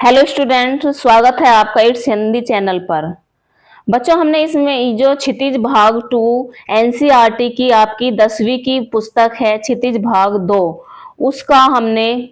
Hello student, स्वागत है आपका इट्स हिंदी चैनल पर। बच्चों, हमने इसमें जो क्षितिज भाग 2 एनसीईआरटी की आपकी 10वीं की पुस्तक है क्षितिज भाग 2, उसका हमने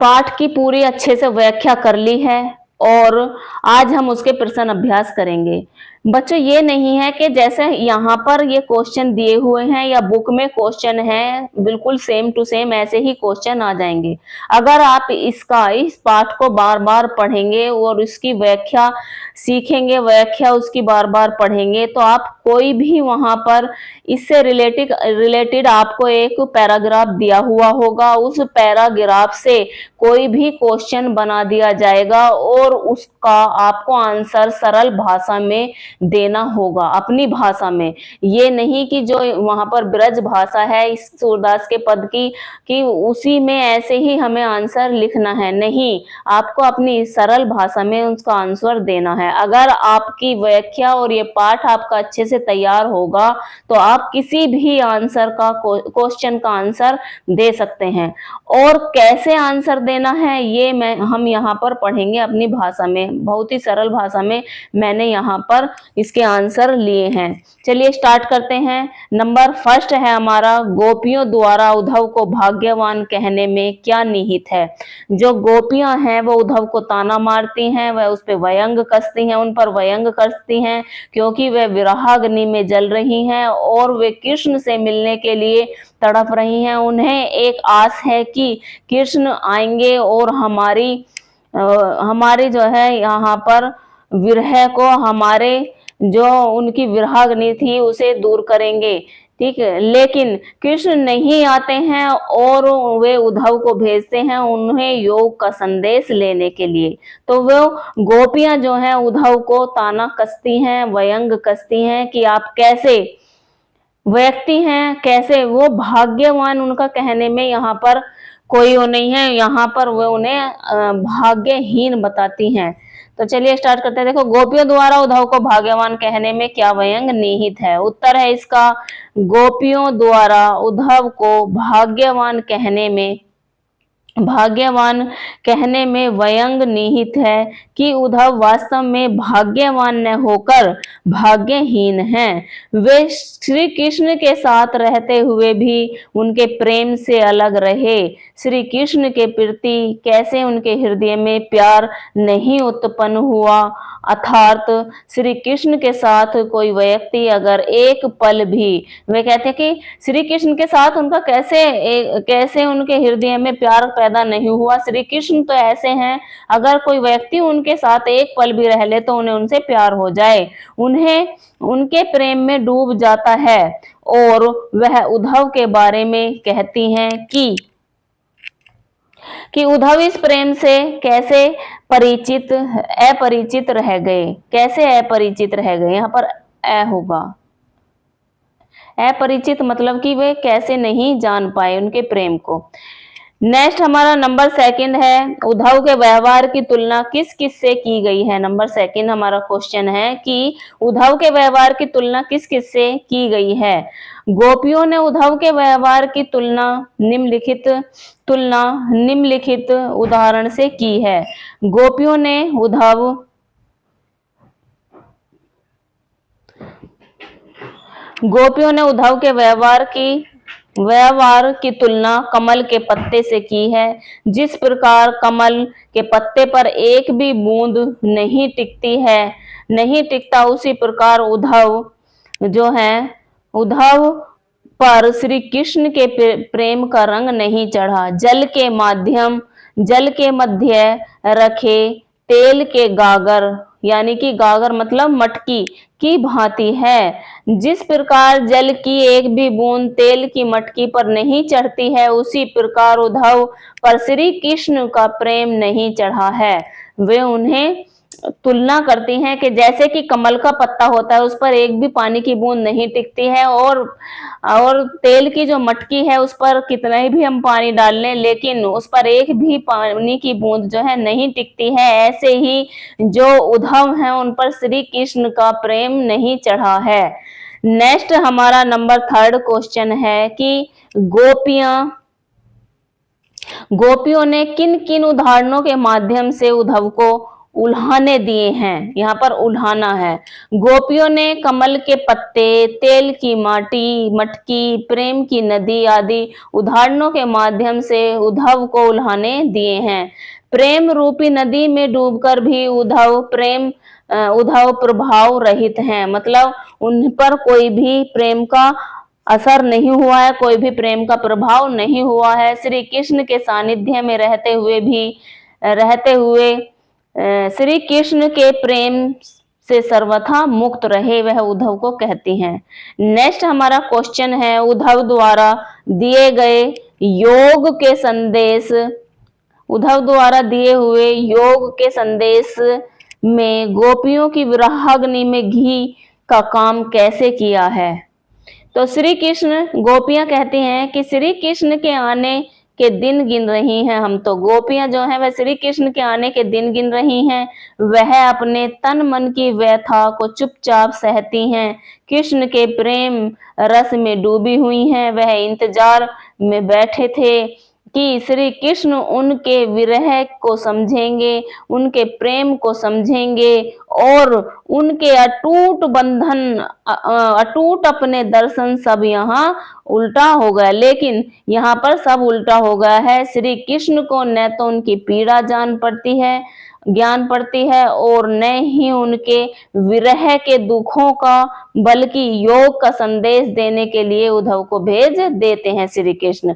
पाठ की पूरी अच्छे से व्याख्या कर ली है और आज हम उसके प्रश्न अभ्यास करेंगे। बच्चों, ये नहीं है कि जैसे यहाँ पर ये क्वेश्चन दिए हुए हैं या बुक में क्वेश्चन है बिल्कुल सेम टू सेम ऐसे ही क्वेश्चन आ जाएंगे। अगर आप इस पाठ को बार बार पढ़ेंगे और इसकी व्याख्या सीखेंगे, व्याख्या उसकी बार बार पढ़ेंगे, तो आप कोई भी वहां पर इससे रिलेटेड आपको एक पैराग्राफ दिया हुआ होगा, उस पैराग्राफ से कोई भी क्वेश्चन बना दिया जाएगा और उसका आपको आंसर सरल भाषा में देना होगा, अपनी भाषा में। ये नहीं कि जो वहां पर ब्रज भाषा है इस सूरदास के पद की कि उसी में ऐसे ही हमें आंसर लिखना है, नहीं, आपको अपनी सरल भाषा में उसका आंसर देना है। अगर आपकी व्याख्या और ये पाठ आपका अच्छे से तैयार होगा तो आप किसी भी आंसर का क्वेश्चन का आंसर दे सकते हैं। और कैसे आंसर देना है ये हम यहाँ पर पढ़ेंगे अपनी भाषा में, बहुत ही सरल भाषा में मैंने यहाँ पर इसके आंसर लिए हैं। चलिए स्टार्ट करते हैं। नंबर फर्स्ट है हमारा, गोपियों द्वारा उद्धव को भाग्यवान कहने में क्या निहित है। जो गोपियां हैं वो उद्धव को ताना मारती हैं, वह उस पर व्यंग कसती हैं, उन पर व्यंग कसती हैं क्योंकि वे विरहाग्नि में जल रही हैं और वे कृष्ण से मिलने के लिए तड़प रही हैं। उन्हें एक आस है कि कृष्ण आएंगे और हमारी जो है यहाँ पर विरह को, हमारे जो उनकी विरहाग्नि थी उसे दूर करेंगे। ठीक है, लेकिन कृष्ण नहीं आते हैं और वे उद्धव को भेजते हैं उन्हें योग का संदेश लेने के लिए। तो वो गोपियां जो हैं उद्धव को ताना कसती हैं, व्यंग कसती हैं कि आप कैसे व्यक्ति हैं, कैसे वो भाग्यवान, उनका कहने में यहाँ पर कोई वो नहीं है, यहाँ पर वो उन्हें भाग्यहीन बताती हैं। तो चलिए स्टार्ट करते हैं। देखो, गोपियों द्वारा उद्धव को भाग्यवान कहने में क्या व्यंग निहित है। उत्तर है इसका, गोपियों द्वारा उद्धव को भाग्यवान कहने में व्यंग निहित है कि उद्धव वास्तव में भाग्यवान न होकर भाग्यहीन हैं। वे श्री कृष्ण के साथ रहते हुए भी उनके प्रेम से अलग रहे। श्री कृष्ण के प्रति कैसे उनके हृदय में प्यार नहीं उत्पन्न हुआ, अर्थात श्री कृष्ण के साथ कोई व्यक्ति अगर एक पल भी, वे कहते हैं कि श्री कृष्ण के साथ उनका कैसे उनके हृदय में प्यार पैदा नहीं हुआ। श्री कृष्ण तो ऐसे हैं, अगर कोई व्यक्ति उनके साथ एक पल भी रह ले तो उन्हें उनसे प्यार हो जाए, उन्हें उनके प्रेम में डूब जाता है। और वह उद्धव के बारे में कहती हैं कि उद्धव इस प्रेम से कैसे अपरिचित रह गए। कैसे अपरिचित रह गए, यहाँ पर होगा अपरिचित, मतलब कि वे कैसे नहीं जान पाए उनके प्रेम को। नेक्स्ट हमारा नंबर सेकंड है, उद्धव के व्यवहार की तुलना किस किस से की गई है। नंबर सेकंड हमारा क्वेश्चन है कि उद्धव के व्यवहार की तुलना किस किस से की गई है। गोपियों ने उद्धव के व्यवहार की तुलना निम्नलिखित उदाहरण से की है। गोपियों ने उद्धव के व्यवहार की तुलना कमल के पत्ते से की है। जिस प्रकार कमल के पत्ते पर एक भी बूंद नहीं टिकता, उसी प्रकार उद्धव पर श्री कृष्ण के प्रेम का रंग नहीं चढ़ा। जल के मध्य रखे तेल के गागर, यानी कि गागर मतलब मटकी की भांति है। जिस प्रकार जल की एक भी बूंद तेल की मटकी पर नहीं चढ़ती है, उसी प्रकार उद्धव पर श्री कृष्ण का प्रेम नहीं चढ़ा है। वे उन्हें तुलना करती हैं कि जैसे कि कमल का पत्ता होता है, उस पर एक भी पानी की बूंद नहीं टिकती है, और तेल की जो मटकी है उस पर कितना ही भी हम पानी डाल लें लेकिन उस पर एक भी पानी की बूंद जो है नहीं टिकती है। ऐसे ही जो उद्धव हैं उन पर श्री कृष्ण का प्रेम नहीं चढ़ा है। नेक्स्ट हमारा नंबर थर्ड क्वेश्चन है कि गोपियों ने किन किन उदाहरणों के माध्यम से उद्धव को उल्हाने दिए हैं। यहाँ पर उल्हाना है। गोपियों ने कमल के पत्ते, तेल की माटी, मटकी, प्रेम की नदी आदि उदाहरणों के माध्यम से उद्धव को उल्हाने दिए हैं। प्रेम रूपी नदी में डूबकर भी उद्धव प्रभाव रहित हैं, मतलब उन पर कोई भी प्रेम का असर नहीं हुआ है, कोई भी प्रेम का प्रभाव नहीं हुआ है। श्री कृष्ण के सानिध्य में रहते हुए श्री कृष्ण के प्रेम से सर्वथा मुक्त रहे, वह उद्धव को कहती हैं। नेक्स्ट हमारा क्वेश्चन है, उद्धव द्वारा दिए गए योग के संदेश, उद्धव द्वारा दिए हुए योग के संदेश में गोपियों की विरहाग्नि में घी का काम कैसे किया है। तो श्री कृष्ण, गोपियां कहती हैं कि श्री कृष्ण के आने के दिन गिन रही हैं हम, तो गोपियां जो हैं वह श्री कृष्ण के आने के दिन गिन रही हैं। वह अपने तन मन की व्यथा को चुपचाप सहती हैं, कृष्ण के प्रेम रस में डूबी हुई हैं। वह इंतजार में बैठे थे कि श्री कृष्ण उनके विरह को समझेंगे, उनके प्रेम को समझेंगे और उनके अटूट बंधन, अटूट अपने दर्शन सब यहाँ उल्टा हो गया। लेकिन यहाँ पर सब उल्टा हो गया है। श्री कृष्ण को न तो उनकी पीड़ा ज्ञान पड़ती है और न ही उनके विरह के दुखों का, बल्कि योग का संदेश देने के लिए उद्धव को भेज देते हैं श्री कृष्ण।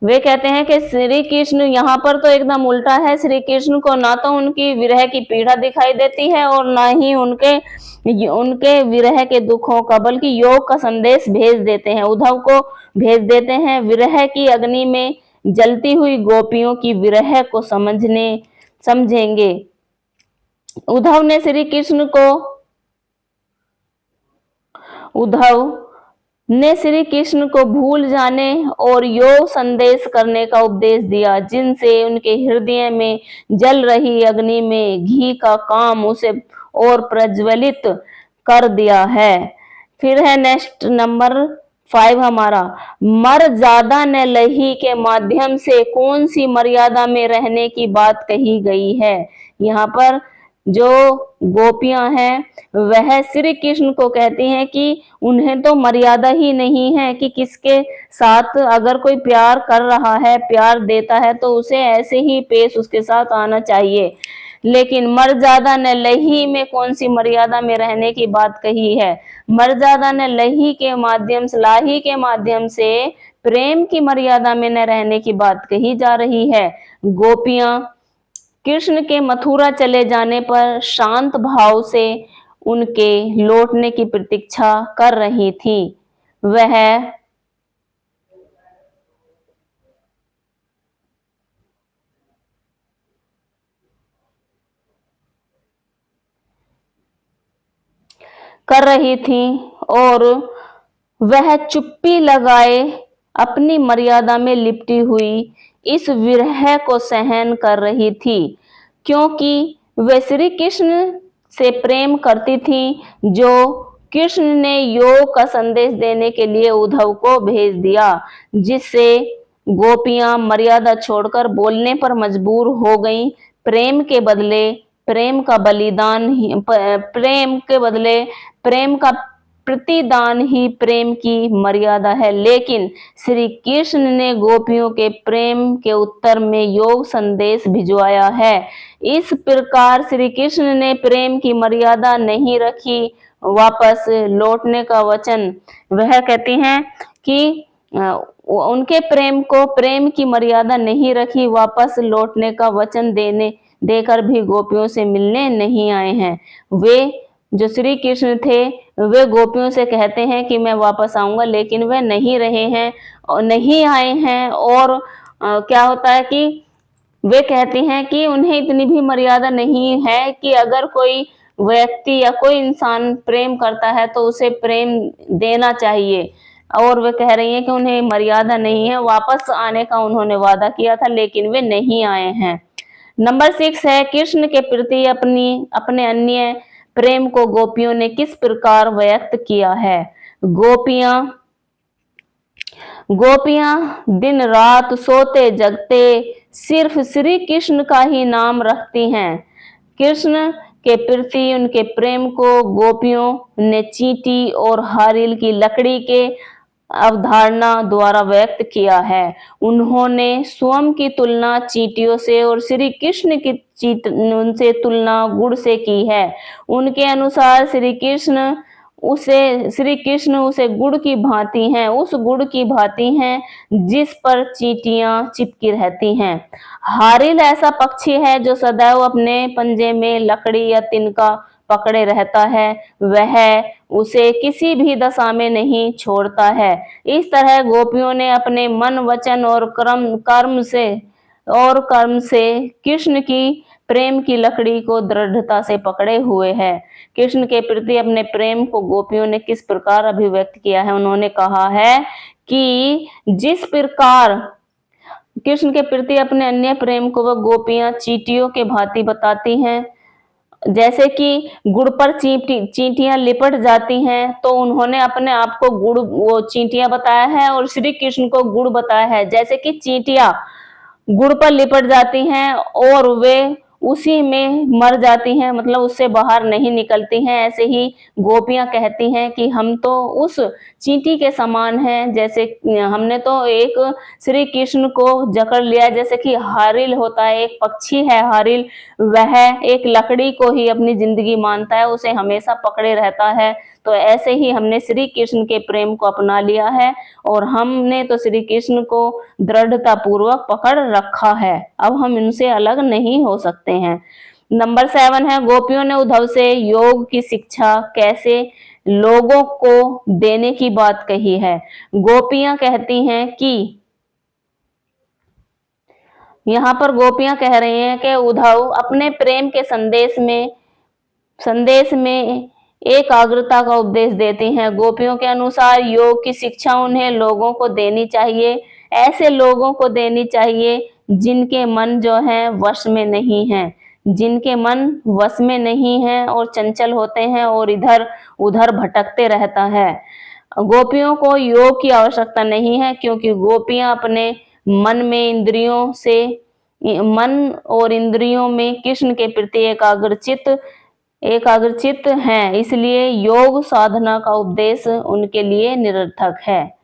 वे कहते हैं कि श्री कृष्ण, यहाँ पर तो एकदम उल्टा है। श्री कृष्ण को ना तो उनकी विरह की पीड़ा दिखाई देती है और ना ही उनके विरह के दुखों का, बल्कि योग का संदेश भेज देते हैं, उद्धव को भेज देते हैं। विरह की अग्नि में जलती हुई गोपियों की विरह को समझेंगे। उद्धव ने श्री कृष्ण को भूल जाने और योग संदेश करने का उपदेश दिया, जिनसे उनके हृदय में जल रही अग्नि में घी का काम उसे और प्रज्वलित कर दिया है। फिर है नेक्स्ट नंबर 5 हमारा, मर्यादा न लही के माध्यम से कौन सी मर्यादा में रहने की बात कही गई है। यहाँ पर जो गोपियां हैं वह श्री कृष्ण को कहती हैं कि उन्हें तो मर्यादा ही नहीं है कि किसके साथ अगर कोई प्यार कर रहा है, प्यार देता है, तो उसे ऐसे ही पेश उसके साथ आना चाहिए। लेकिन मर्यादा न लही में कौन सी मर्यादा में रहने की बात कही है। मर्यादा न लाही के माध्यम से प्रेम की मर्यादा में न रहने की बात कही जा रही है। गोपियां कृष्ण के मथुरा चले जाने पर शांत भाव से उनके लौटने की प्रतीक्षा कर रही थी। वह कर रही थी और वह चुप्पी लगाए अपनी मर्यादा में लिपटी हुई इस विरह को सहन कर रही थी, क्योंकि वह श्री कृष्ण से प्रेम करती थी, जो कृष्ण ने योग का संदेश देने के लिए उद्धव को भेज दिया, जिससे गोपियां मर्यादा छोड़कर बोलने पर मजबूर हो गईं। प्रेम के बदले प्रेम का बलिदान ही प्रेम के बदले प्रेम का प्रतिदान ही प्रेम की मर्यादा है। लेकिन श्री कृष्ण ने गोपियों के प्रेम के उत्तर में योग संदेश भिजवाया है। इस प्रकार श्री कृष्ण ने प्रेम की मर्यादा नहीं रखी, वापस लौटने का वचन। वह कहती हैं कि उनके प्रेम की मर्यादा नहीं रखी, वापस लौटने का वचन देकर भी गोपियों से मिलने नहीं आए हैं। वे जो श्री कृष्ण थे वे गोपियों से कहते हैं कि मैं वापस आऊंगा, लेकिन वे नहीं रहे हैं और नहीं आए हैं। और क्या होता है कि वे कहती हैं कि उन्हें इतनी भी मर्यादा नहीं है कि अगर कोई व्यक्ति या कोई इंसान प्रेम करता है तो उसे प्रेम देना चाहिए, और वे कह रही हैं कि उन्हें मर्यादा नहीं है। वापस आने का उन्होंने वादा किया था, लेकिन वे नहीं आए हैं। नंबर 6 है, कृष्ण के प्रति अपने अन्य प्रेम को गोपियों ने किस प्रकार व्यक्त किया है। गोपियां दिन रात सोते जगते सिर्फ श्री कृष्ण का ही नाम रखती हैं। कृष्ण के प्रति उनके प्रेम को गोपियों ने चींटी और हारिल की लकड़ी के अवधारणा द्वारा व्यक्त किया है। उन्होंने स्वयं की तुलना चींटियों से और श्री कृष्ण की उनसे तुलना गुड़ से की है। उनके अनुसार श्री कृष्ण उसे गुड़ की भांति हैं, उस गुड़ की भांति हैं जिस पर चींटियां चिपकी रहती हैं। हारिल ऐसा पक्षी है जो सदैव अपने पंजे में लकड़ी या तिनका पकड़े रहता है, वह उसे किसी भी दशा में नहीं छोड़ता है। इस तरह गोपियों ने अपने मन, वचन और कर्म से कृष्ण की प्रेम की लकड़ी को दृढ़ता से पकड़े हुए है। कृष्ण के प्रति अपने प्रेम को गोपियों ने किस प्रकार अभिव्यक्त किया है? उन्होंने कहा है कि जिस प्रकार कृष्ण के प्रति अपने अन्य प्रेम को वह गोपियां चींटियों के भांति बताती हैं, जैसे कि गुड़ पर चींटियां लिपट जाती हैं, तो उन्होंने अपने आप को वो चींटियां बताया है और श्री कृष्ण को गुड़ बताया है। जैसे कि चींटियां गुड़ पर लिपट जाती हैं और वे उसी में मर जाती हैं, मतलब उससे बाहर नहीं निकलती हैं, ऐसे ही गोपियां कहती हैं कि हम तो उस चींटी के समान हैं, जैसे हमने तो एक श्री कृष्ण को जकड़ लिया। जैसे कि हारिल होता है, एक पक्षी है हारिल, वह एक लकड़ी को ही अपनी जिंदगी मानता है, उसे हमेशा पकड़े रहता है। तो ऐसे ही हमने श्री कृष्ण के प्रेम को अपना लिया है और हमने तो श्री कृष्ण को दृढ़ता पूर्वक पकड़ रखा है, अब हम इनसे अलग नहीं हो सकते हैं। नंबर 7 है, गोपियों ने उद्धव से योग की शिक्षा कैसे लोगों को देने की बात कही है। गोपियां कहती हैं कि यहाँ पर गोपियां कह रही हैं कि उद्धव अपने प्रेम के संदेश में एकाग्रता का उपदेश देती हैं। गोपियों के अनुसार योग की शिक्षा उन्हें लोगों को देनी चाहिए, ऐसे लोगों को देनी चाहिए जिनके मन जो है वश में नहीं है, जिनके मन वश में नहीं है और चंचल होते हैं और इधर उधर भटकते रहता है। गोपियों को योग की आवश्यकता नहीं है, क्योंकि गोपियां अपने मन और इंद्रियों में कृष्ण के प्रति एकाग्रचित हैं, इसलिए योग साधना का उपदेश उनके लिए निरर्थक है।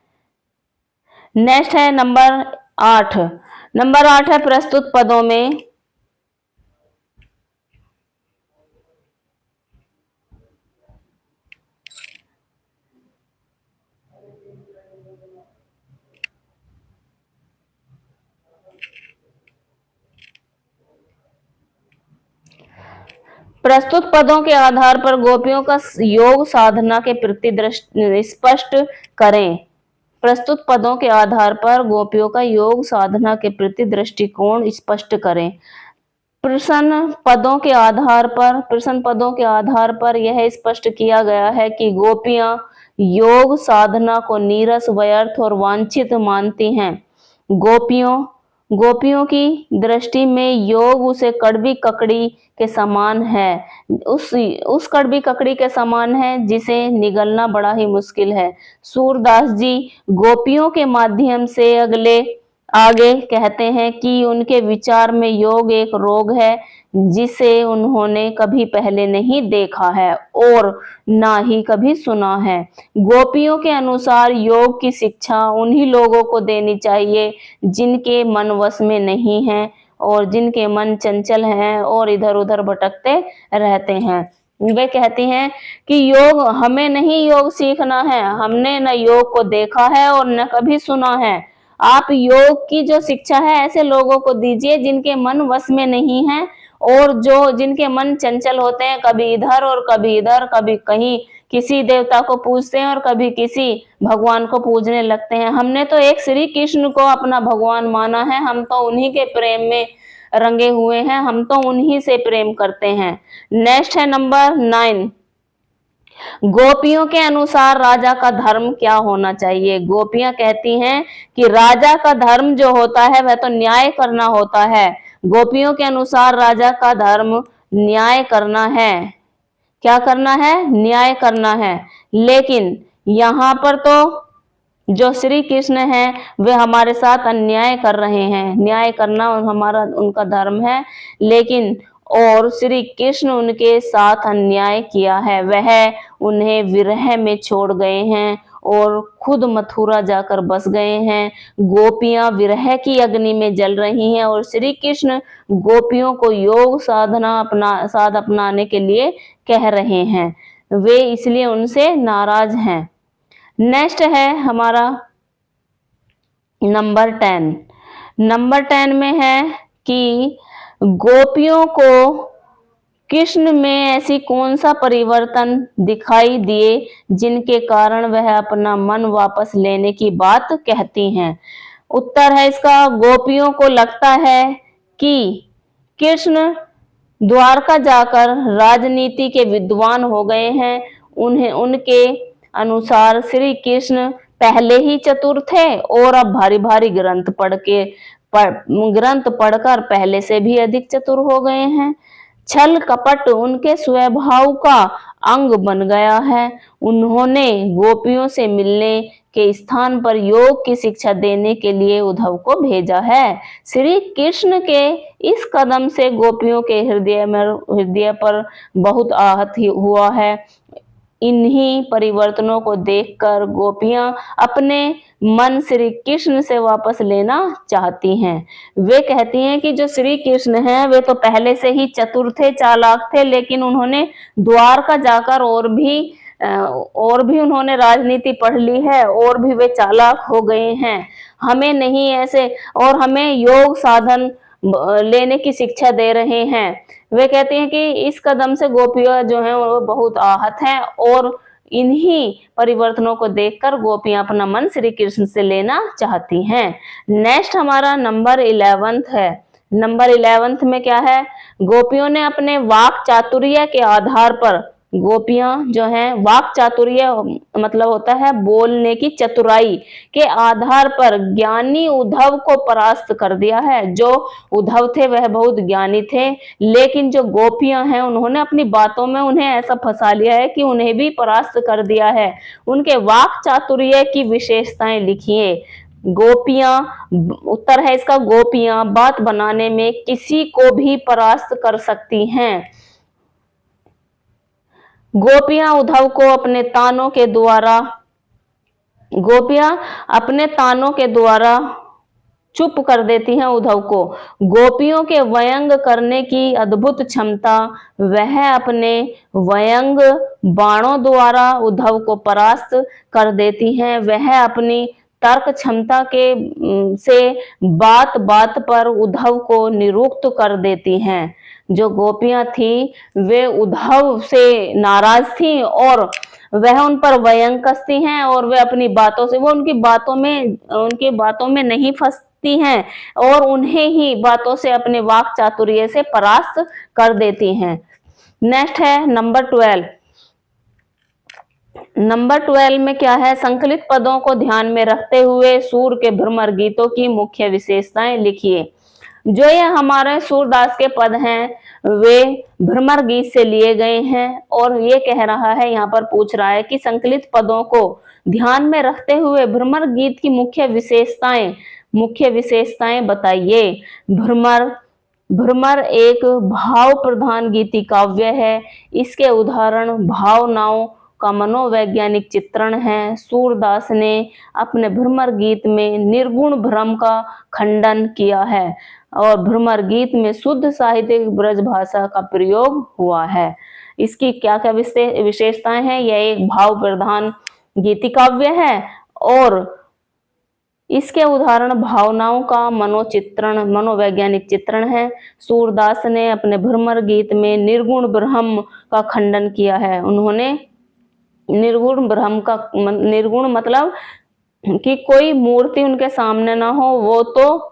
नेक्स्ट है नंबर 8। नंबर 8 है, प्रस्तुत पदों में प्रस्तुत पदों के आधार पर गोपियों का योग साधना के प्रति स्पष्ट करें। प्रस्तुत पदों के आधार पर गोपियों का योग साधना के प्रति दृष्टिकोण स्पष्ट करें। प्रश्न पदों के आधार पर यह स्पष्ट किया गया है कि गोपियां योग साधना को नीरस, व्यर्थ और वांछित मानती हैं। गोपियों की दृष्टि में योग उसे कड़वी ककड़ी के समान है, उस कड़वी ककड़ी के समान है जिसे निगलना बड़ा ही मुश्किल है। सूरदास जी गोपियों के माध्यम से आगे कहते हैं कि उनके विचार में योग एक रोग है जिसे उन्होंने कभी पहले नहीं देखा है और ना ही कभी सुना है। गोपियों के अनुसार योग की शिक्षा उन्हीं लोगों को देनी चाहिए जिनके मन वश में नहीं है और जिनके मन चंचल हैं और इधर उधर भटकते रहते हैं। वे कहती हैं कि हमें नहीं योग सीखना है, हमने न योग को देखा है और न कभी सुना है। आप योग की जो शिक्षा है ऐसे लोगों को दीजिए जिनके मन वश में नहीं है और जिनके मन चंचल होते हैं, कभी इधर और कभी इधर, कभी कहीं किसी देवता को पूजते हैं और कभी किसी भगवान को पूजने लगते हैं। हमने तो एक श्री कृष्ण को अपना भगवान माना है, हम तो उन्हीं के प्रेम में रंगे हुए हैं, हम तो उन्हीं से प्रेम करते हैं। नेक्स्ट है नंबर 9। गोपियों के अनुसार राजा का धर्म क्या होना चाहिए। गोपियां कहती हैं कि राजा का धर्म जो होता है वह तो न्याय करना होता है। गोपियों के अनुसार राजा का धर्म न्याय करना है। क्या करना है? न्याय करना है। लेकिन यहाँ पर तो जो श्री कृष्ण हैं वे हमारे साथ अन्याय कर रहे हैं, न्याय करना हमारा उनका धर्म है, लेकिन और श्री कृष्ण उनके साथ अन्याय किया है। वह उन्हें विरह में छोड़ गए हैं और खुद मथुरा जाकर बस गए हैं। गोपियां विरह की अग्नि में जल रही हैं और श्री कृष्ण गोपियों को योग साध अपनाने के लिए कह रहे हैं। वे इसलिए उनसे नाराज हैं। नेक्स्ट है हमारा नंबर 10। नंबर 10 में है कि गोपियों को कृष्ण में ऐसी कौन सा परिवर्तन दिखाई दिए जिनके कारण वह अपना मन वापस लेने की बात कहती हैं। उत्तर है इसका, गोपियों को लगता है कि कृष्ण द्वारका जाकर राजनीति के विद्वान हो गए हैं। उन्हें उनके अनुसार श्री कृष्ण पहले ही चतुर थे और अब भारी भारी ग्रंथ पढ़कर पहले से भी अधिक चतुर हो गए हैं। छल कपट उनके स्वभाव का अंग बन गया है। उन्होंने गोपियों से मिलने के स्थान पर योग की शिक्षा देने के लिए उद्धव को भेजा है। श्री कृष्ण के इस कदम से गोपियों के हृदय पर बहुत आहत हुआ है। इन्हीं परिवर्तनों को देखकर गोपियां अपने मन श्री कृष्ण से वापस लेना चाहती हैं। वे कहती हैं कि जो श्री कृष्ण हैं वे तो पहले से ही चतुर थे, चालाक थे, लेकिन उन्होंने द्वारका जाकर और भी उन्होंने राजनीति पढ़ ली है और भी वे चालाक हो गए हैं। हमें नहीं ऐसे, और हमें योग साधन लेने की शिक्षा दे रहे हैं। वे कहते हैं कि इस कदम से गोपियां जो हैं वो बहुत आहत हैं और इन्हीं परिवर्तनों को देखकर गोपियां अपना मन श्री कृष्ण से लेना चाहती हैं। नेक्स्ट हमारा नंबर 11 है। नंबर 11 में क्या है, गोपियों ने अपने वाक चातुर्य के आधार पर, गोपियां जो हैं वाक चातुर्य मतलब होता है बोलने की चतुराई के आधार पर ज्ञानी उद्धव को परास्त कर दिया है। जो उद्धव थे वह बहुत ज्ञानी थे, लेकिन जो गोपियां हैं उन्होंने अपनी बातों में उन्हें ऐसा फंसा लिया है कि उन्हें भी परास्त कर दिया है। उनके वाक चातुर्य की विशेषताएं लिखिए। गोपियां, उत्तर है इसका, गोपियां बात बनाने में किसी को भी परास्त कर सकती हैं। गोपियां उद्धव को अपने तानों के द्वारा चुप कर देती हैं उद्धव को। गोपियों के व्यंग करने की अद्भुत क्षमता, वह अपने व्यंग बाणों द्वारा उद्धव को परास्त कर देती हैं। वह अपनी तर्क क्षमता से बात बात पर उद्धव को निरुक्त कर देती हैं। जो गोपियां थी वे उद्धव से नाराज थी और वह उन पर व्यंग कसती हैं और वे अपनी बातों से, वो उनकी बातों में नहीं फंसती हैं और उन्हें ही बातों से अपने वाक चातुर्य से परास्त कर देती हैं। नेक्स्ट है नंबर 12। नंबर 12 में क्या है, संकलित पदों को ध्यान में रखते हुए सूर के भ्रमर गीतों की मुख्य विशेषताएं लिखिए। जो ये हमारे सूरदास के पद हैं वे भ्रमर गीत से लिए गए हैं और ये कह रहा है, यहाँ पर पूछ रहा है कि संकलित पदों को ध्यान में रखते हुए भ्रमर गीत की मुख्य विशेषताएं बताइए। भ्रमर एक भाव प्रधान गीति काव्य है। इसके उदाहरण भावनाओं का मनोवैज्ञानिक चित्रण है। सूरदास ने अपने भ्रमर गीत में निर्गुण भ्रम का खंडन किया है और भ्रमर गीत में शुद्ध साहित्यिक ब्रज भाषा का प्रयोग हुआ है। इसकी क्या क्या विशेषताएं हैं, यह एक भाव प्रधान गीति काव्य है और इसके उदाहरण भावनाओं का मनोवैज्ञानिक चित्रण है। सूरदास ने अपने भ्रमर गीत में निर्गुण ब्रह्म का खंडन किया है। उन्होंने निर्गुण मतलब कि कोई मूर्ति उनके सामने ना हो, वो तो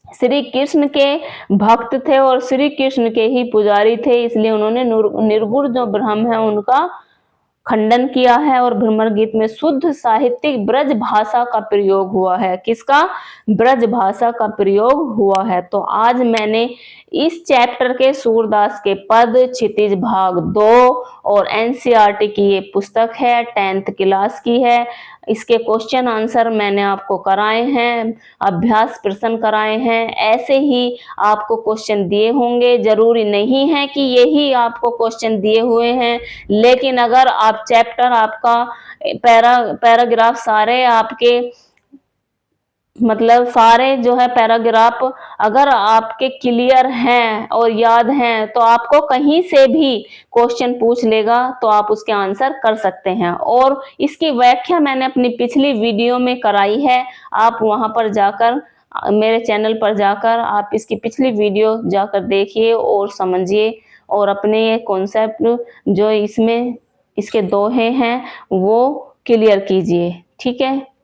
श्री कृष्ण के भक्त थे और श्री कृष्ण के ही पुजारी थे, इसलिए उन्होंने निर्गुण जो ब्रह्म है उनका खंडन किया है और भ्रमर गीत में शुद्ध साहित्यिक ब्रज भाषा का प्रयोग हुआ है। किसका? ब्रज भाषा का प्रयोग हुआ है। तो आज मैंने इस चैप्टर के सूरदास के पद क्षितिज भाग 2 और एनसीईआरटी की ये पुस्तक है, 10th क्लास की है। इसके क्वेश्चन आंसर मैंने आपको कराए हैं, अभ्यास प्रश्न कराए हैं। ऐसे ही आपको क्वेश्चन दिए होंगे, जरूरी नहीं है कि यही आपको क्वेश्चन दिए हुए हैं, लेकिन अगर आप चैप्टर आपका पैराग्राफ सारे आपके मतलब सारे जो है पैराग्राफ अगर आपके क्लियर हैं और याद हैं तो आपको कहीं से भी क्वेश्चन पूछ लेगा तो आप उसके आंसर कर सकते हैं। और इसकी व्याख्या मैंने अपनी पिछली वीडियो में कराई है, आप वहां पर जाकर मेरे चैनल पर जाकर आप इसकी पिछली वीडियो जाकर देखिए और समझिए और अपने ये कॉन्सेप्ट जो इसमें इसके दोहे हैं वो क्लियर कीजिए। ठीक है।